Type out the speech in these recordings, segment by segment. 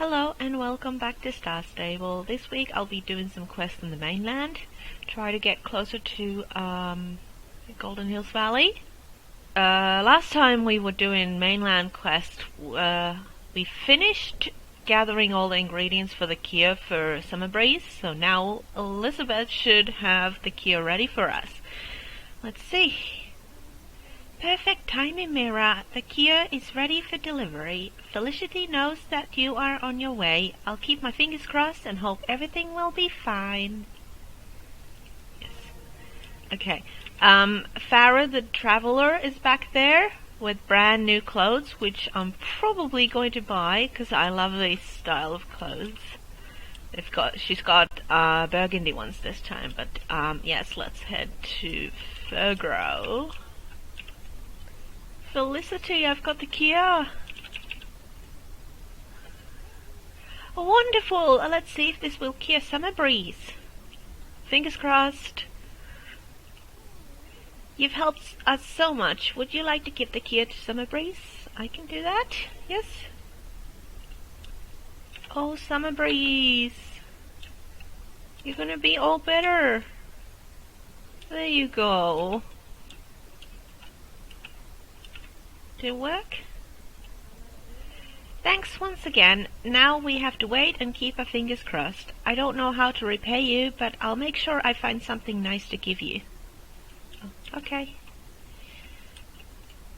Hello and welcome back to Star Stable. This week I'll be doing some quests on the mainland. Try to get closer to Golden Hills Valley. Last time we were doing mainland quests, we finished gathering all the ingredients for the cure for Summerbreeze, so now Elizabeth should have the cure ready for us. Let's see. Perfect timing, Mira. The cure is ready for delivery. Felicity knows that you are on your way. I'll keep my fingers crossed and hope everything will be fine. Yes. Okay. Farah the Traveler is back there with brand new clothes, which I'm probably going to buy because I love this style of clothes. She's got burgundy ones this time, but yes, let's head to Firgove. Felicity, I've got the cure. Wonderful! Let's see if this will cure Summerbreeze. Fingers crossed. You've helped us so much. Would you like to give the cure to Summerbreeze? I can do that. Yes. Oh, Summerbreeze. You're gonna be all better. There you go. Did it work? Thanks once again. Now we have to wait and keep our fingers crossed. I don't know how to repay you, but I'll make sure I find something nice to give you. Oh, okay.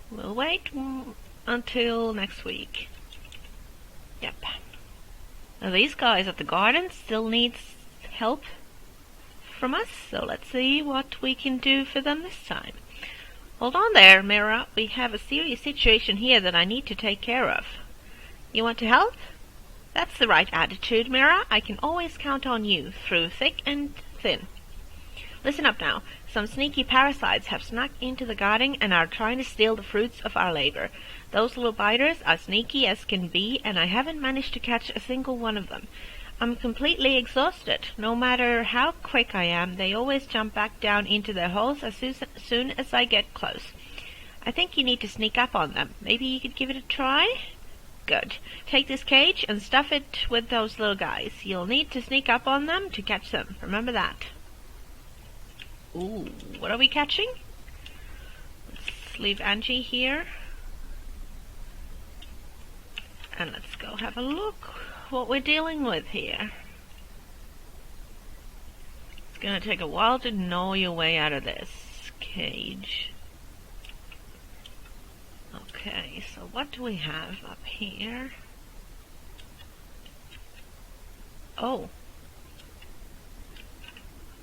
We'll wait until next week. Yep. Now these guys at the garden still need help from us, so let's see what we can do for them this time. Hold on there, Mira. We have a serious situation here that I need to take care of. You want to help? That's the right attitude, Mira. I can always count on you, through thick and thin. Listen up now. Some sneaky parasites have snuck into the garden and are trying to steal the fruits of our labor. Those little biters are sneaky as can be, and I haven't managed to catch a single one of them. I'm completely exhausted. No matter how quick I am, they always jump back down into their holes as soon as I get close. I think you need to sneak up on them. Maybe you could give it a try? Good. Take this cage and stuff it with those little guys. You'll need to sneak up on them to catch them. Remember that. Ooh, what are we catching? Let's leave Angie here. And let's go have a look what we're dealing with here. It's gonna take a while to gnaw your way out of this cage. Okay, so what do we have up here? Oh,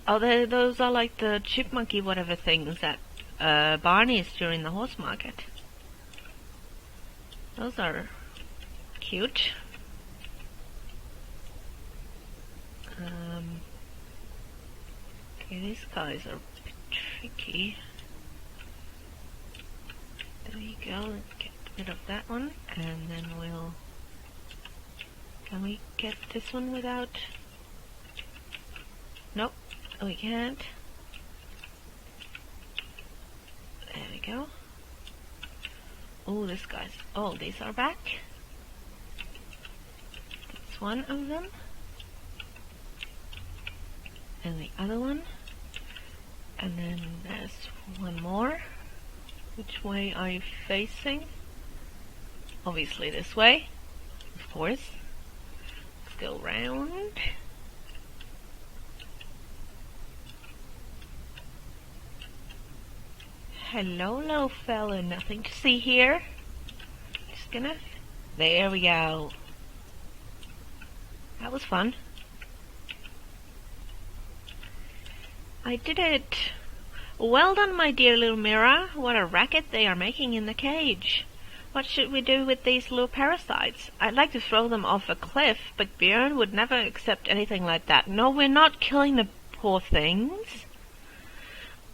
those are like the chipmunky whatever things that Barney's during the horse market. Those are cute. Okay, these guys are a bit tricky. There you go, let's get rid of that one, and then we'll... Can we get this one without... Nope, we can't. There we go. Oh, this guy's... Oh, these are back. That's one of them. And the other one. And then there's one more. Which way are you facing? Obviously this way, of course. Let's go round. Hello, little fella. Nothing to see here. Just gonna... There we go. That was fun. I did it. Well done, my dear little Mira. What a racket they are making in the cage. What should we do with these little parasites? I'd like to throw them off a cliff, but Björn would never accept anything like that. No, we're not killing the poor things.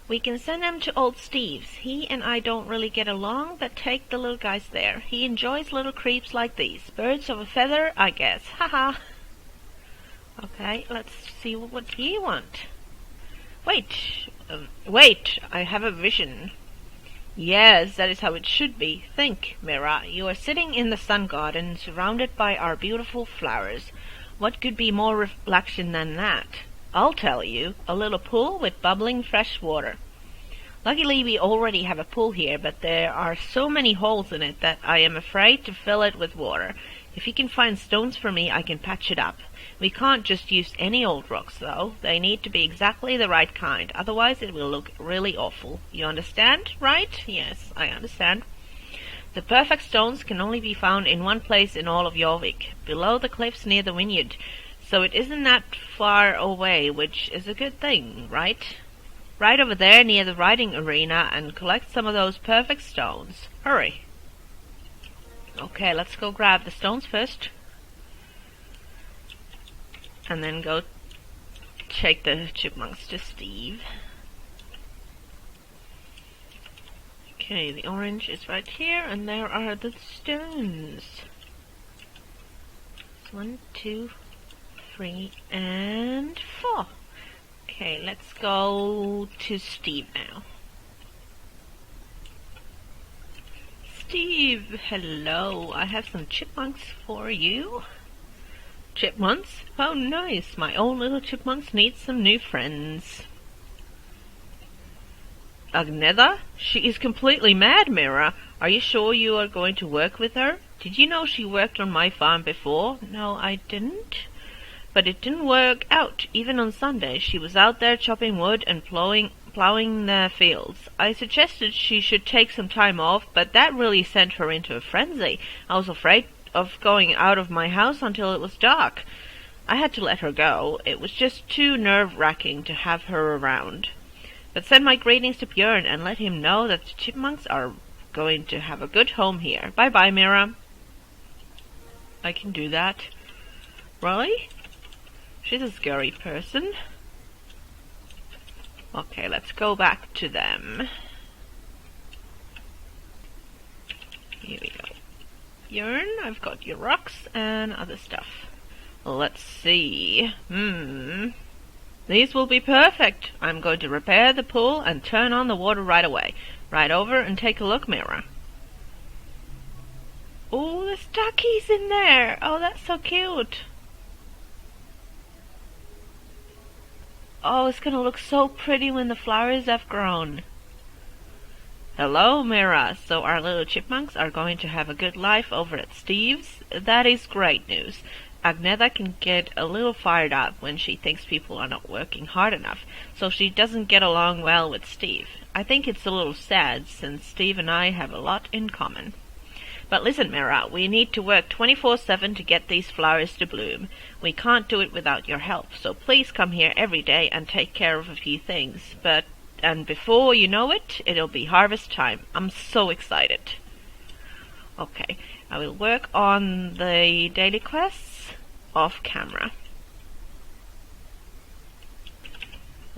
We can send them to old Steve's. He and I don't really get along, but take the little guys there. He enjoys little creeps like these. Birds of a feather, I guess. Haha. Okay, let's see what you want. Wait, I have a vision. Yes, that is how it should be. Think, Mira, you are sitting in the sun garden, surrounded by our beautiful flowers. What could be more reflection than that? I'll tell you, a little pool with bubbling fresh water. Luckily we already have a pool here, but there are so many holes in it that I am afraid to fill it with water. If you can find stones for me, I can patch it up. We can't just use any old rocks, though. They need to be exactly the right kind, otherwise it will look really awful. You understand, right? Yes, I understand. The perfect stones can only be found in one place in all of Jorvik, below the cliffs near the vineyard, so it isn't that far away, which is a good thing, right? Right over there near the riding arena and collect some of those perfect stones. Hurry. Okay, let's go grab the stones first. And then go take the chipmunks to Steve. Okay, the orange is right here, and there are the stones. 1, 2, 3, and 4. Okay, let's go to Steve now. Steve, hello. I have some chipmunks for you. Chipmunks? Oh, nice. My own little chipmunks need some new friends. Agnetha? She is completely mad, Mira. Are you sure you are going to work with her? Did you know she worked on my farm before? No, I didn't. But it didn't work out. Even on Sunday, she was out there chopping wood and plowing the fields. I suggested she should take some time off, but that really sent her into a frenzy. I was afraid of going out of my house until it was dark. I had to let her go. It was just too nerve-wracking to have her around. But send my greetings to Björn and let him know that the chipmunks are going to have a good home here. Bye-bye, Mira. I can do that. Really? She's a scary person. Okay, let's go back to them. Here we go. Björn, I've got your rocks and other stuff. Let's see. These will be perfect. I'm going to repair the pool and turn on the water right away. Right over and take a look, Mira. Oh, there's duckies in there. Oh, that's so cute. Oh, it's going to look so pretty when the flowers have grown. Hello, Mira. So our little chipmunks are going to have a good life over at Steve's? That is great news. Agnetha can get a little fired up when she thinks people are not working hard enough, so she doesn't get along well with Steve. I think it's a little sad, since Steve and I have a lot in common. But listen, Mira, we need to work 24/7 to get these flowers to bloom. We can't do it without your help, so please come here every day and take care of a few things. And before you know it, it'll be harvest time. I'm so excited. Okay, I will work on the daily quests off camera.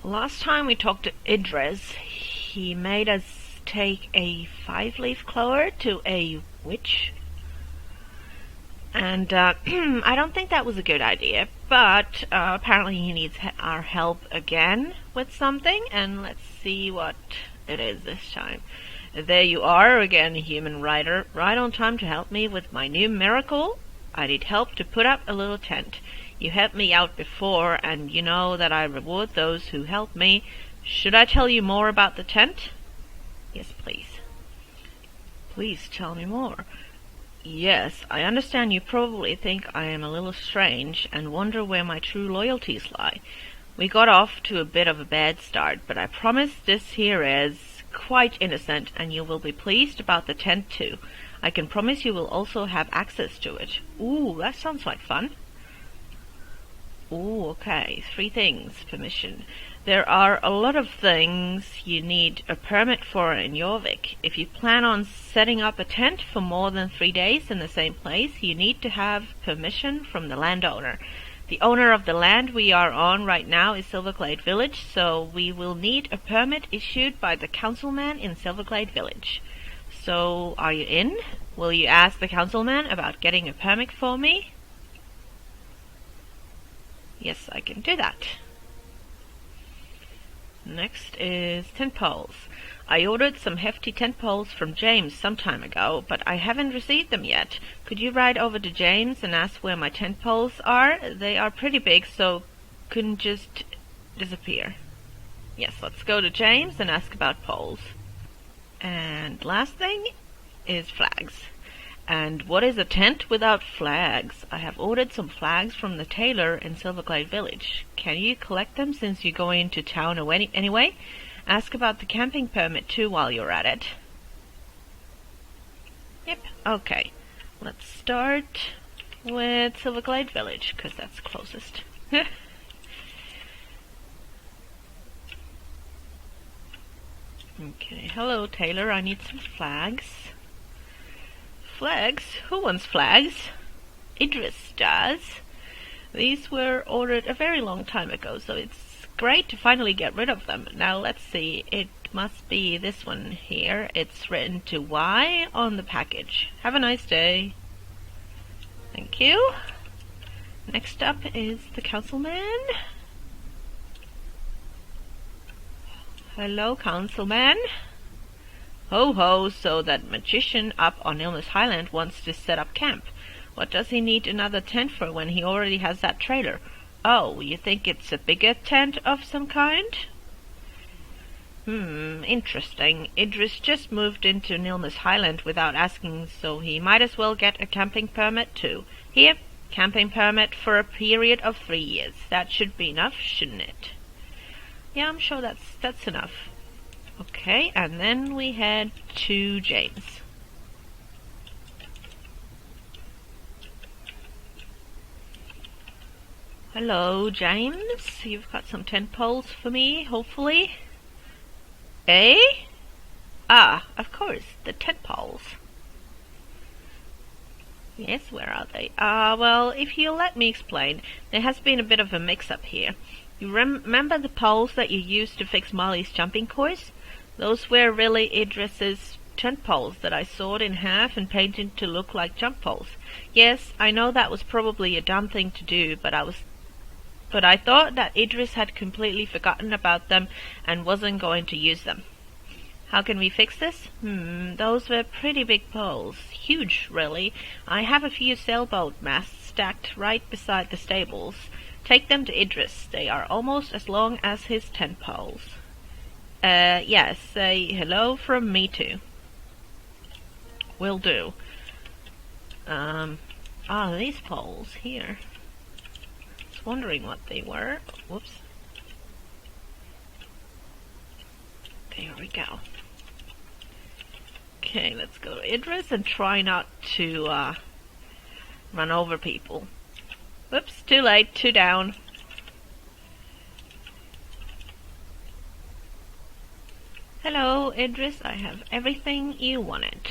Last time we talked to Ydris, he made us take a 5-leaf clover to a witch. And I don't think that was a good idea, but apparently he needs our help again with something, and let's see what it is this time. There you are again, human rider, right on time to help me with my new miracle. I need help to put up a little tent. You helped me out before, and you know that I reward those who help me. Should I tell you more about the tent? Yes, please. Please tell me more. Yes, I understand you probably think I am a little strange and wonder where my true loyalties lie. We got off to a bit of a bad start, but I promise this here is quite innocent, and you will be pleased about the tent too. I can promise you will also have access to it. Ooh, that sounds like fun. Ooh, okay. 3 things. Permission. There are a lot of things you need a permit for in Jorvik. If you plan on setting up a tent for more than 3 days in the same place, you need to have permission from the landowner. The owner of the land we are on right now is Silverglade Village, so we will need a permit issued by the councilman in Silverglade Village. So, are you in? Will you ask the councilman about getting a permit for me? Yes, I can do that. Next is tent poles. I ordered some hefty tent poles from James some time ago, but I haven't received them yet. Could you ride over to James and ask where my tent poles are? They are pretty big, so couldn't just disappear. Yes, let's go to James and ask about poles. And last thing is flags. And what is a tent without flags? I have ordered some flags from the tailor in Silverglade Village. Can you collect them since you're going into town anyway? Ask about the camping permit too while you're at it. Yep, okay. Let's start with Silverglade Village, because that's closest. Okay, hello tailor, I need some flags. Flags? Who wants flags? Ydris does. These were ordered a very long time ago, so it's great to finally get rid of them. Now let's see, it must be this one here. It's written to Y on the package. Have a nice day. Thank you. Next up is the councilman. Hello, councilman. Ho ho, so that magician up on Nilmer's Highland wants to set up camp. What does he need another tent for when he already has that trailer? Oh, you think it's a bigger tent of some kind? Interesting. Ydris just moved into Nilmer's Highland without asking, so he might as well get a camping permit too. Here, camping permit for a period of 3 years. That should be enough, shouldn't it? Yeah, I'm sure that's enough. Okay, and then we head to James. Hello, James. You've got some tent poles for me, hopefully. Eh? Ah, of course, the tent poles. Yes, where are they? Well, if you'll let me explain, there has been a bit of a mix-up here. You remember the poles that you used to fix Molly's jumping course? Those were really Ydris's tent poles that I sawed in half and painted to look like jump poles. Yes, I know that was probably a dumb thing to do, but I thought that Ydris had completely forgotten about them and wasn't going to use them. How can we fix this? Those were pretty big poles. Huge, really. I have a few sailboat masts stacked right beside the stables. Take them to Ydris. They are almost as long as his tent poles. Yes, say hello from me too. Will do. These poles here. I was wondering what they were. Whoops. There we go. Okay, let's go to Ydris and try not to run over people. Whoops, too late, two down. Hello, Ydris, I have everything you wanted.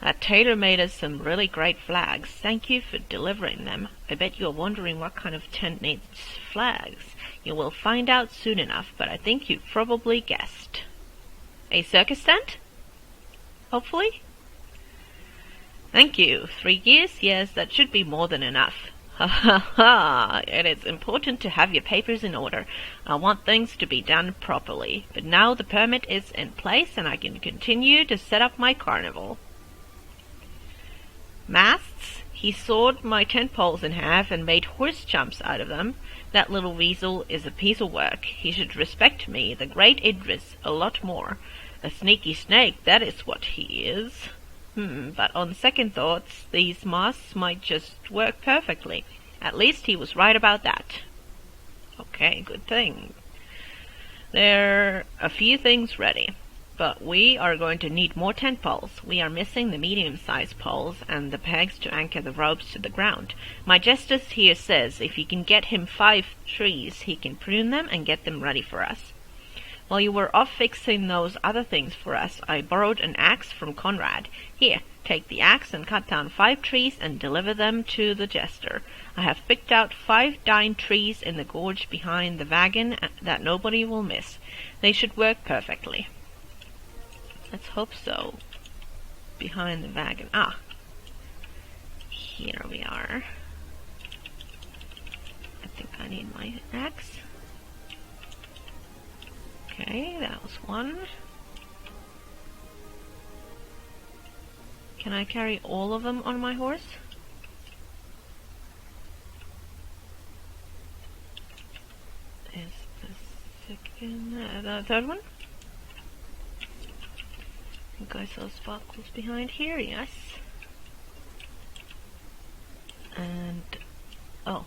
That tailor made us some really great flags. Thank you for delivering them. I bet you're wondering what kind of tent needs flags. You will find out soon enough, but I think you've probably guessed. A circus tent? Hopefully? Thank you. 3 years? Yes, that should be more than enough. Ha ha ha! It is important to have your papers in order. I want things to be done properly. But now the permit is in place and I can continue to set up my carnival. Masts? He sawed my tent poles in half and made horse jumps out of them. That little weasel is a piece of work. He should respect me, the great Ydris, a lot more. A sneaky snake, that is what he is. But on second thoughts, these masts might just work perfectly. At least he was right about that. Okay, good thing. There are a few things ready, but we are going to need more tent poles. We are missing the medium-sized poles and the pegs to anchor the ropes to the ground. My jester here says if you can get him 5 trees, he can prune them and get them ready for us. While you were off fixing those other things for us, I borrowed an axe from Conrad. Here, take the axe and cut down 5 trees and deliver them to the jester. I have picked out 5 dying trees in the gorge behind the wagon that nobody will miss. They should work perfectly. Let's hope so. Behind the wagon. Here we are. I think I need my axe. Okay, Okay, that was one. Can I carry all of them on my horse? Is the the third one? I think I saw sparkles behind here, yes. And oh,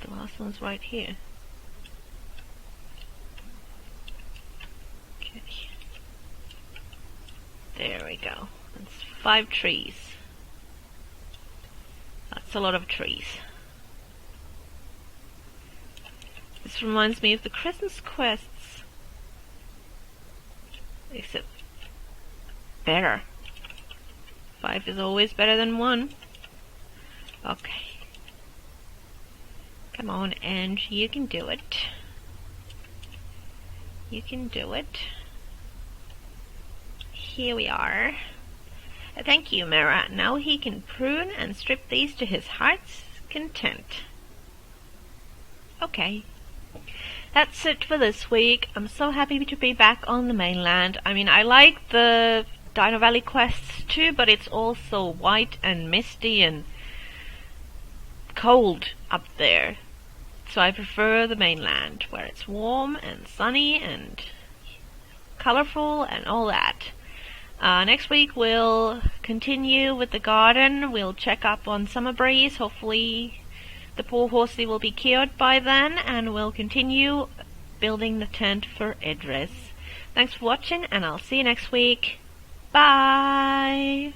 the last one's right here. Okay. There we go. That's 5 trees. That's a lot of trees. This reminds me of the Christmas quests. Except better. 5 is always better than 1. Okay. Come on, Ange, you can do it. You can do it. Here we are. Thank you, Mira. Now he can prune and strip these to his heart's content. Okay. That's it for this week. I'm so happy to be back on the mainland. I mean, I like the Dino Valley quests too, but it's also white and misty and cold up there. So I prefer the mainland, where it's warm and sunny and colorful and all that. Next week we'll continue with the garden. We'll check up on Summerbreeze. Hopefully the poor horsey will be cured by then, and we'll continue building the tent for Ydris. Thanks for watching, and I'll see you next week. Bye!